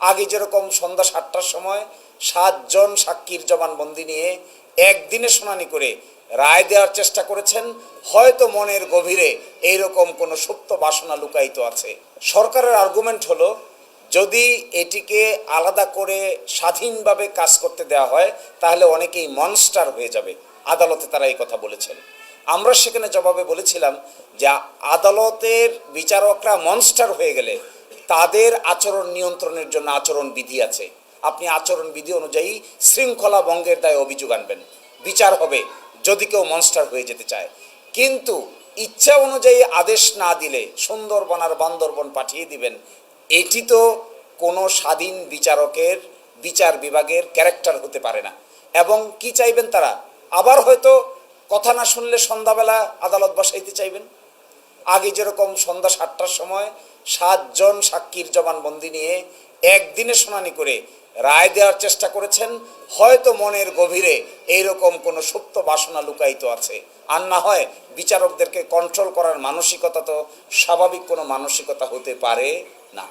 আগে যেরকম সন্ধ্যা ৭টার সময় ৭ জন সাক্ষীর জবানবন্দি নিয়ে একদিনে শুনানি করে রায় দেওয়ার চেষ্টা করেছেন, হয়তো মনের গভীরে এইরকম কোনো সুপ্ত বাসনা লুকায়িত আছে। সরকারের আর্গুমেন্ট হলো, যদি এটিকে আলাদা করে স্বাধীনভাবে কাজ করতে দেওয়া হয় তাহলে অনেকেই মনস্টার হয়ে যাবে। আদালতে তারা এই কথা বলেছেন। আমরা সেখানে জবাবে বলেছিলাম যে আদালতের বিচারকরা মনস্টার হয়ে গেলে তাদের আচরণ নিয়ন্ত্রণের জন্য আচরণ বিধি আছে। আপনি আচরণ বিধি অনুযায়ী শৃঙ্খলা ভঙ্গের দায়ে অভিযোগ আনবেন, বিচার হবে যদি কেউ মনস্টার হয়ে যেতে চায়। কিন্তু ইচ্ছা অনুযায়ী আদেশ না দিলে সুন্দরবন আর বান্দরবন পাঠিয়ে দিবেন, এটি তো কোনো স্বাধীন বিচারকের বিচার বিভাগের ক্যারেক্টার হতে পারে না। এবং কি চাইবেন তারা? আবার হয়তো কথা না শুনলে সন্ধ্যাবেলা আদালত বসাইতে চাইবেন। আগে যেরকম সন্ধ্যা ৭টার সময় ৭ জন সাক্ষীর জবানবন্দি নিয়ে একদিনে শুনানি করে রায় দেওয়ার চেষ্টা করেছেন, হয়তো মনের গভীরে এইরকম কোনো সুপ্ত বাসনা লুকায়িত আছে। আর না হয় বিচারকদেরকে কন্ট্রোল করার মানসিকতা তো স্বাভাবিক কোনো মানসিকতা হতে পারে না।